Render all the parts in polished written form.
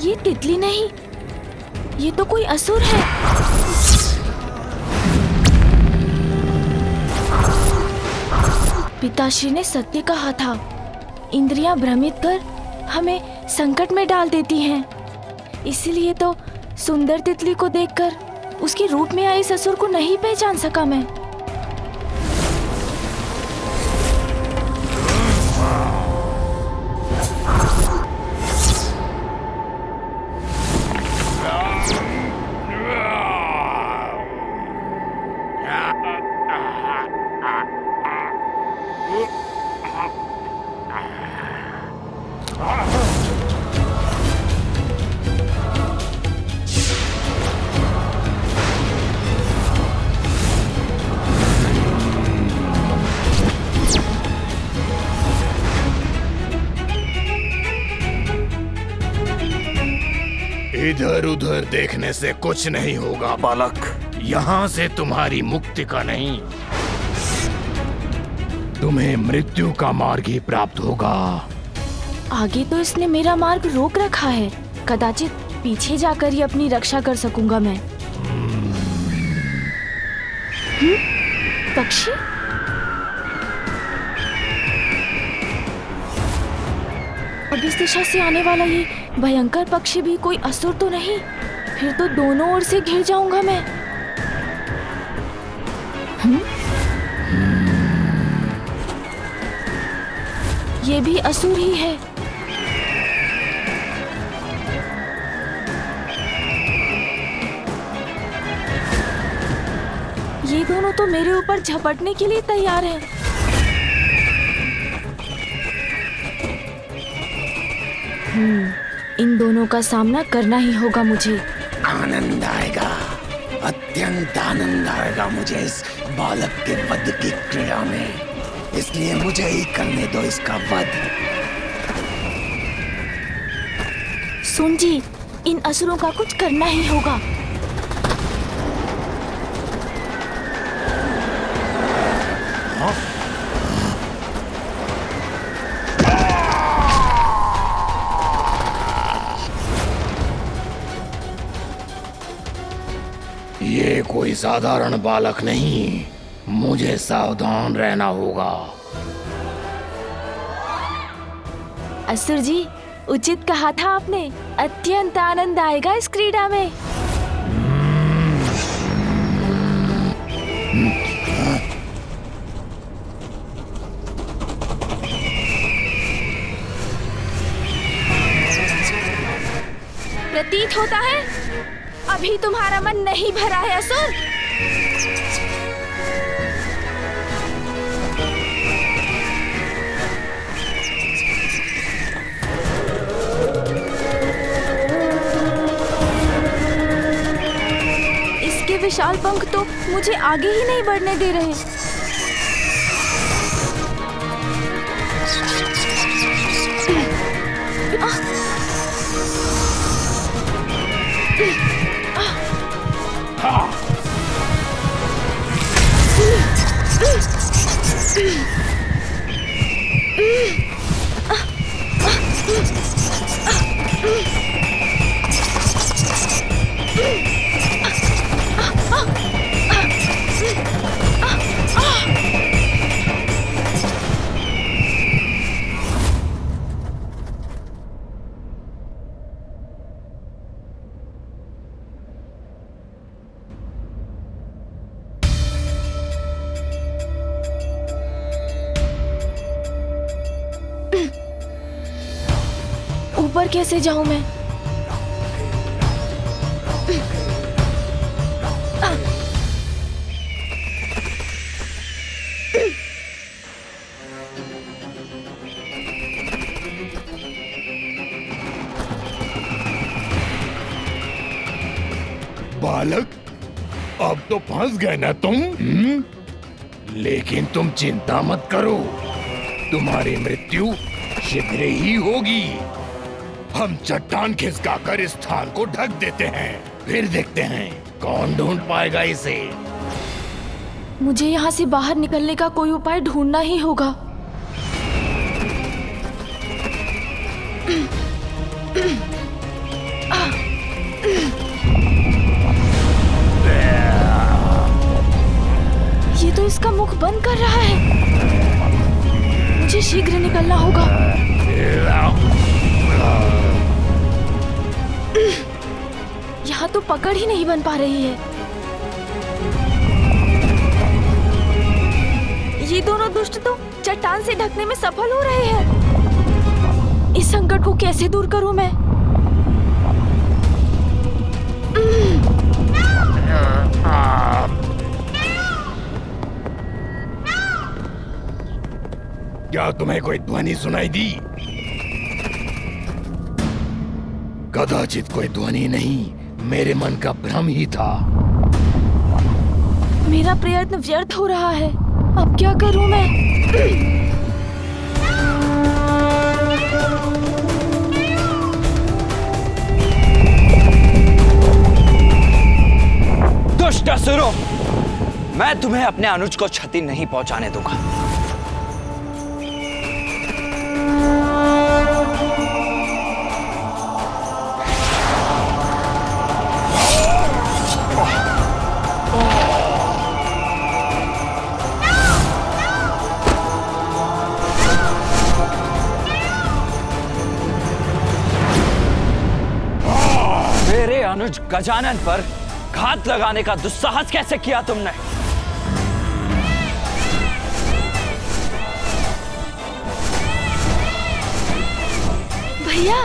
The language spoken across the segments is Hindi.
ये तितली नहीं, ये तो कोई असुर है। पिताश्री ने सत्य कहा था, इंद्रियां भ्रमित कर हमें संकट में डाल देती हैं। इसीलिए तो सुंदर तितली को देखकर उसके रूप में आए ससुर को नहीं पहचान सका मैं। इधर उधर देखने से कुछ नहीं होगा बालक। यहाँ से तुम्हारी मुक्ति का नहीं, तुम्हें मृत्यु का मार्ग ही प्राप्त होगा। आगे तो इसने मेरा मार्ग रोक रखा है, कदाचित पीछे जाकर ही अपनी रक्षा कर सकूंगा मैं। पक्षी? अब इस दिशा से आने वाला ये भयंकर पक्षी भी कोई असुर तो नहीं? फिर तो दोनों ओर से घिर जाऊंगा मैं। ये भी असुर ही है। ये दोनों तो मेरे ऊपर झपटने के लिए तैयार हैं। इन दोनों का सामना करना ही होगा मुझे। आनंद आएगा, अत्यंत आनंद आएगा मुझे इस बालक के वध की क्रीड़ा में, इसलिए मुझे ही करने दो इसका वध। सुन जी, इन असुरों का कुछ करना ही होगा। ये कोई साधारण बालक नहीं, मुझे सावधान रहना होगा। असुर जी, उचित कहा था आपने, अत्यंत आनंद आएगा इस क्रीड़ा में। प्रतीत होता है अभी तुम्हारा मन नहीं भरा है असुर। इसके विशाल पंख तो मुझे आगे ही नहीं बढ़ने दे रहे। ऊपर कैसे जाऊं मैं? बालक, अब तो फंस गए ना तुम? लेकिन तुम चिंता मत करो, तुम्हारी मृत्यु शीघ्र ही होगी। हम चट्टान खिसकाकर इस स्थान को ढक देते हैं, फिर देखते हैं कौन ढूंढ पाएगा इसे। मुझे यहाँ से बाहर निकलने का कोई उपाय ढूंढना ही होगा। पकड़ ही नहीं बन पा रही है। ये दोनों दुष्ट तो चट्टान से ढकने में सफल हो रहे हैं। इस संकट को कैसे दूर करूं मैं? क्या तुम्हें कोई ध्वनि सुनाई दी? कदाचित कोई ध्वनि नहीं, मेरे मन का भ्रम ही था। मेरा प्रयत्न व्यर्थ हो रहा है। अब क्या करूं मैं? दुष्ट असुरों, मैं तुम्हें अपने अनुज को क्षति नहीं पहुंचाने दूंगा। मेरे अनुज गजानन पर घात लगाने का दुस्साहस कैसे किया तुमने? भैया,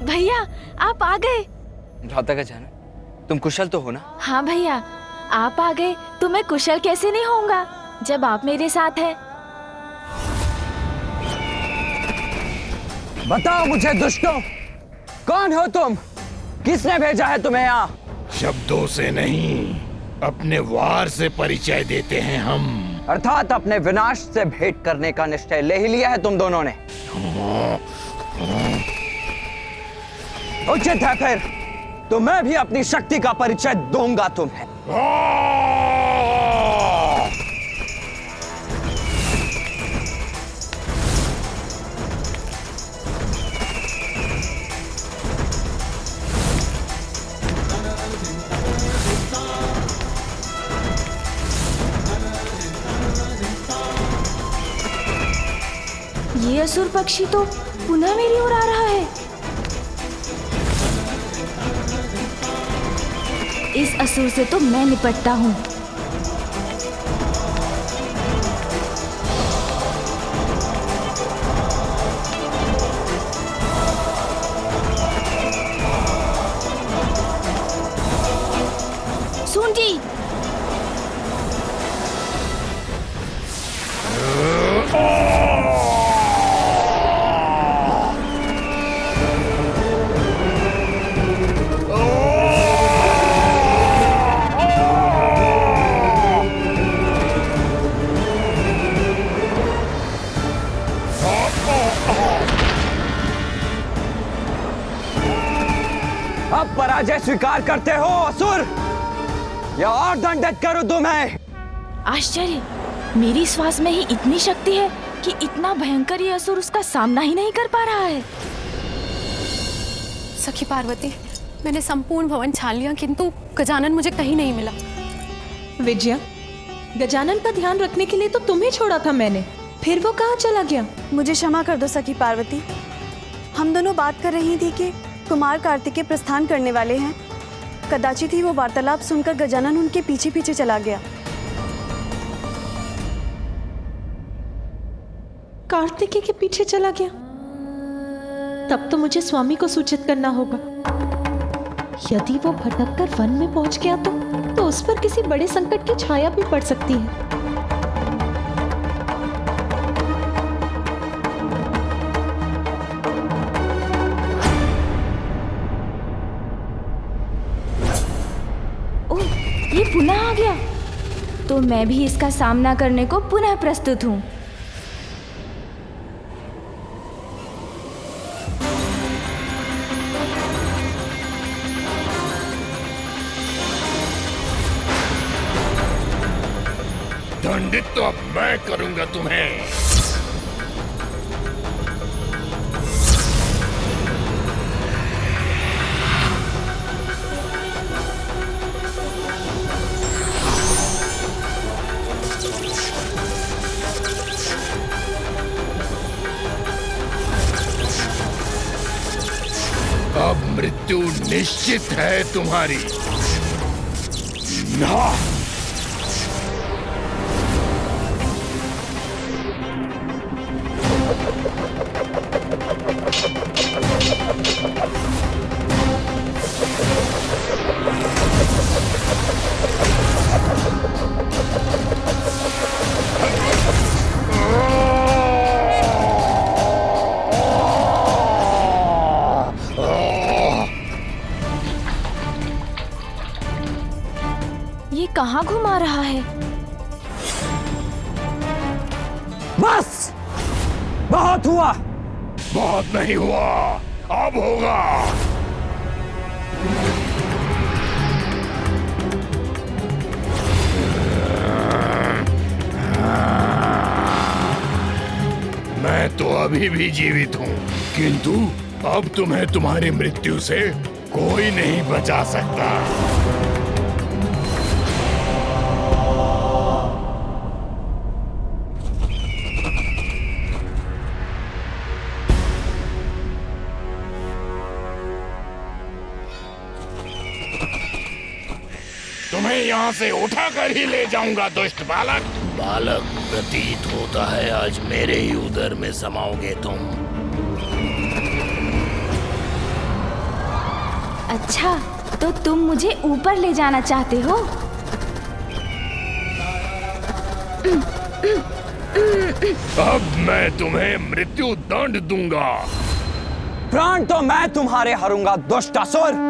भैया आप आ गए। भ्राता गजानन, तुम कुशल तो हो ना? हाँ भैया, आप आ गए तो मैं कुशल कैसे नहीं होऊंगा जब आप मेरे साथ हैं। बताओ मुझे दुष्टों, कौन हो तुम? किसने भेजा है तुम्हें यहाँ? शब्दों से नहीं, अपने वार से परिचय देते हैं हम। अर्थात अपने विनाश से भेंट करने का निश्चय ले ही लिया है तुम दोनों ने। उचित है फिर, तो मैं भी अपनी शक्ति का परिचय दूंगा तुम्हें। ये असुर पक्षी तो पुनः मेरी ओर आ रहा है। इस असुर से तो मैं निपटता हूँ। सूंडी, अब पराजय स्वीकार करते हो असुर, या और दंडित करूं तुम्हें? आश्चर्य, मेरी श्वास में ही इतनी शक्ति है कि इतना भयंकर ये असुर उसका सामना ही नहीं कर पा रहा है। सखी पार्वती, मैंने संपूर्ण भवन छान लिया किंतु गजानन मुझे कहीं नहीं मिला। विजया, गजानन का ध्यान रखने के लिए तो तुम्हें छोड़ा था मैंने, फिर वो कहाँ चला गया? मुझे क्षमा कर दो सखी पार्वती। हम दोनों बात कर रही थी कि कुमार कार्तिकेय प्रस्थान करने वाले हैं। कदाचित ही वो वार्तालाप सुनकर गजानन उनके पीछे पीछे चला गया। कार्तिकेय के पीछे चला गया? तब तो मुझे स्वामी को सूचित करना होगा। यदि वो भटककर वन में पहुंच गया तो उस पर किसी बड़े संकट की छाया भी पड़ सकती है। ओह, ये पुनः आ गया, तो मैं भी इसका सामना करने को पुनः प्रस्तुत हूँ। दंडित तो अब मैं करूंगा तुम्हें। मृत्यु निश्चित है तुम्हारी। ना ये कहाँ घुमा रहा है? बस, बहुत हुआ। बहुत नहीं हुआ, अब होगा। मैं तो अभी भी जीवित हूँ, किंतु अब तुम्हें तुम्हारी मृत्यु से कोई नहीं बचा सकता। तुम्हें यहाँ से उठाकर ही ले जाऊंगा दुष्ट बालक। बालक, प्रतीत होता है आज मेरे ही उदर में समाओगे तुम। अच्छा, तो तुम मुझे ऊपर ले जाना चाहते हो? अब मैं तुम्हें मृत्यु दंड दूंगा। प्राण तो मैं तुम्हारे हरूंगा दुष्ट असुर।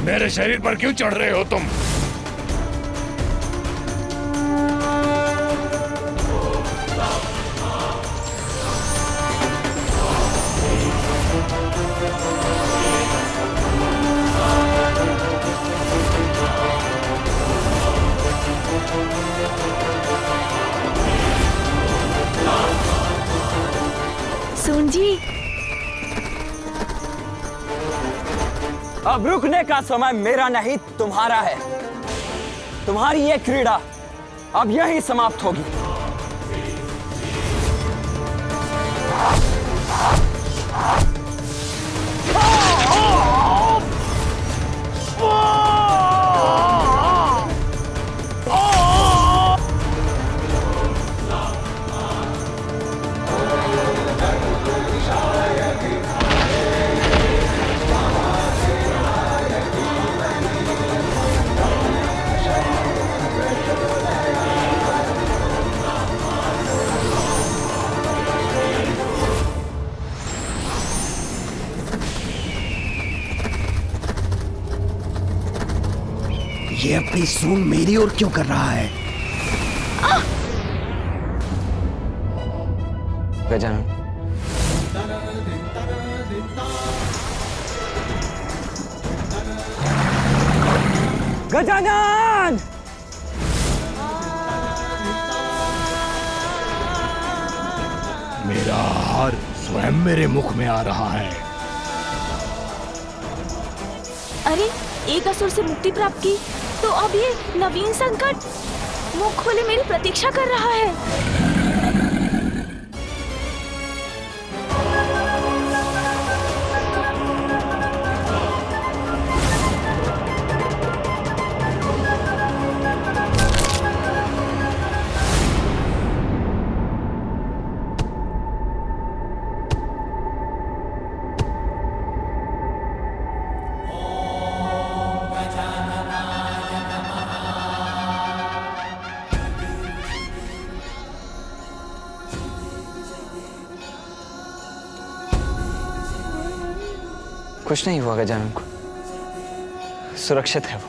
मेरे शरीर पर क्यों चढ़ रहे हो तुम? सुन जी, अब रुकने का समय मेरा नहीं तुम्हारा है। तुम्हारी ये क्रीड़ा अब यहीं समाप्त होगी। ये अपनी सूंड मेरी ओर क्यों कर रहा है? गजानन, गजानन! मेरा आहार स्वयं मेरे मुख में आ रहा है। अरे, एक असुर से मुक्ति प्राप्त की, तो अब ये नवीन संकट मुख खोले मेरी प्रतीक्षा कर रहा है। कुछ नहीं हुआ गजानन को, सुरक्षित है वो।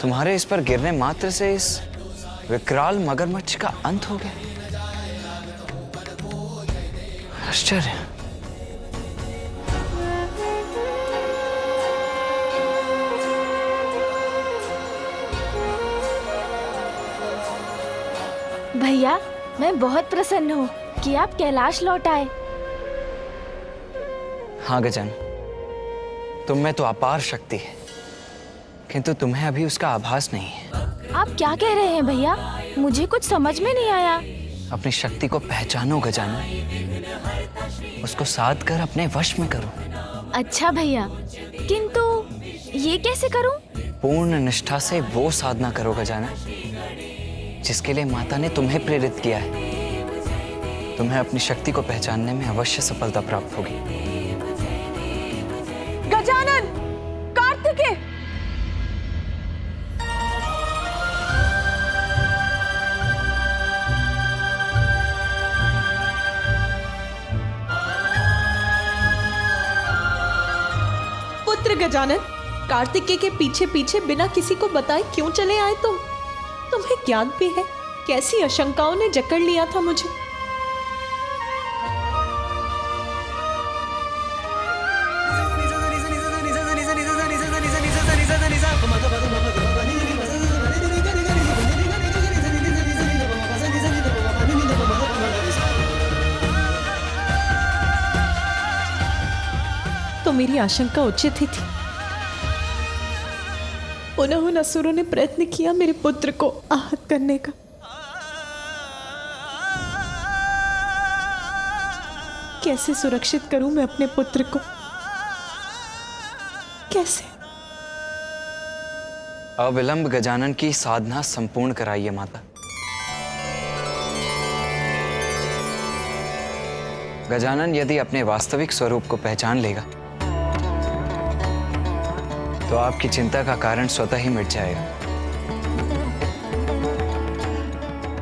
तुम्हारे इस पर गिरने मात्र से इस विकराल मगरमच्छ का अंत हो गया। आश्चर्य। मैं बहुत प्रसन्न हूँ कि आप कैलाश लौट आए। हाँ गजानन, तुम में तो अपार शक्ति है, किंतु तुम्हें अभी उसका आभास नहीं है। आप क्या कह रहे हैं भैया? मुझे कुछ समझ में नहीं आया। अपनी शक्ति को पहचानो गजानन, उसको साध कर अपने वश में करो। अच्छा भैया, किंतु ये कैसे करूं? पूर्ण निष्ठा से वो साधना करो गजानन, जिसके लिए माता ने तुम्हें प्रेरित किया है। तुम्हें अपनी शक्ति को पहचानने में अवश्य सफलता प्राप्त होगी। गजानन, कार्तिकेय! पुत्र गजानन, कार्तिकेय के पीछे पीछे बिना किसी को बताए क्यों चले आए तुम? तुम्हें ज्ञान भी है कैसी आशंकाओं ने जकड़ लिया था मुझे। तो मेरी आशंका उचित ही थी। उन असुरों ने प्रयत्न किया मेरे पुत्र को आहत करने का। कैसे सुरक्षित करूं मैं अपने पुत्र को? कैसे? अविलंब गजानन की साधना संपूर्ण कराइए माता। गजानन यदि अपने वास्तविक स्वरूप को पहचान लेगा तो आपकी चिंता का कारण स्वतः ही मिट जाएगा।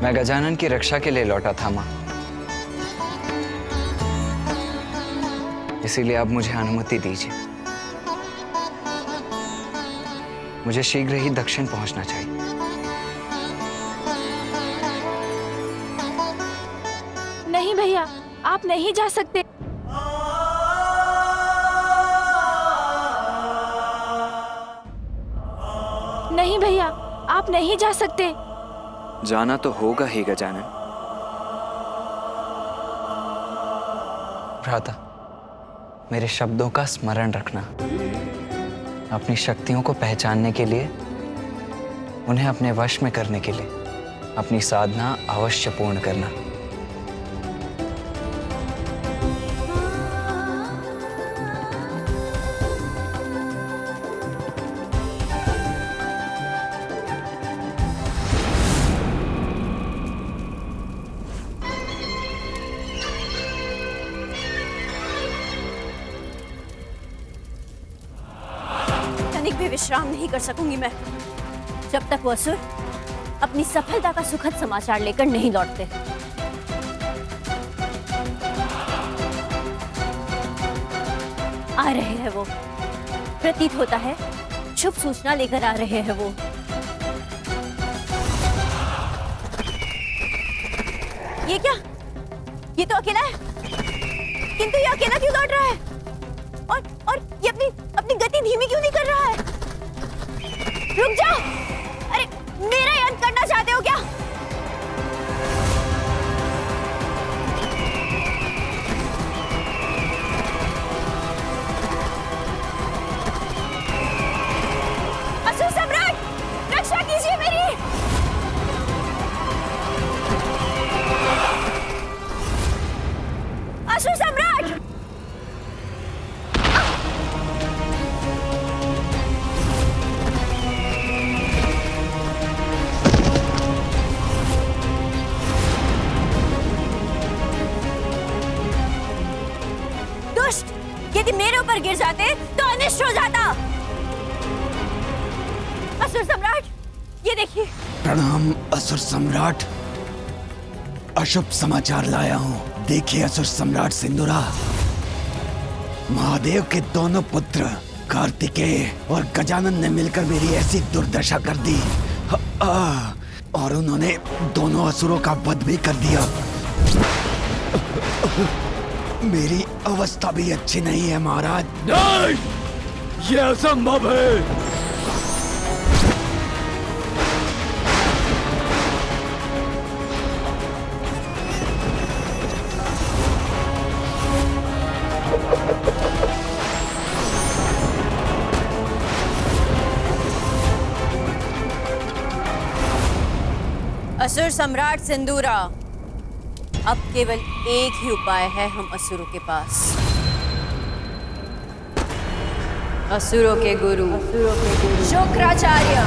मैं गजानन की रक्षा के लिए लौटा था मां, इसीलिए अब मुझे अनुमति दीजिए। मुझे शीघ्र ही दक्षिण पहुंचना चाहिए। नहीं भैया, आप नहीं जा सकते। नहीं भैया, आप नहीं जा सकते। जाना तो होगा ही गजानन। भ्राता, मेरे शब्दों का स्मरण रखना। अपनी शक्तियों को पहचानने के लिए, उन्हें अपने वश में करने के लिए अपनी साधना अवश्य पूर्ण करना। तनिक भी विश्राम नहीं कर सकूंगी मैं जब तक वो असुर अपनी सफलता का सुखद समाचार लेकर नहीं लौटते। आ रहे हैं वो, प्रतीत होता है शुभ सूचना लेकर आ रहे हैं वो। ये क्या? ये तो अकेला है, किंतु ये अकेला क्यों लौट रहा है? और ये अपनी गति धीमी क्यों नहीं कर रहा है? रुक जाओ! अरे मेरा ही अंत करना चाहते हो क्या? असुर सम्राट, रक्षा कीजिए मेरी! असुर सम्राट! यदि मेरे ऊपर गिर जाते तो अनिष्ट हो जाता। असुर सम्राट, ये देखिए। प्रणाम असुर सम्राट। अशुभ समाचार लाया हूँ। देखिए असुर सम्राट सिंदूरा, महादेव के दोनों पुत्र कार्तिकेय और गजानन ने मिलकर मेरी ऐसी दुर्दशा कर दी और उन्होंने दोनों असुरों का वध भी कर दिया। मेरी अवस्था भी अच्छी नहीं है महाराज। नहीं, ये असंभव है। असुर सम्राट सिंदूरा, अब केवल एक ही उपाय है हम असुरों के पास। असुरों के गुरु Shukracharya.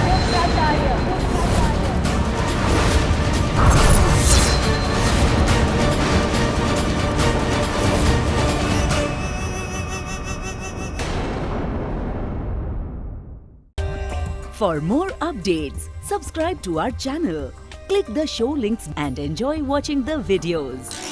For more updates, subscribe to our channel, click the show links and enjoy watching the videos.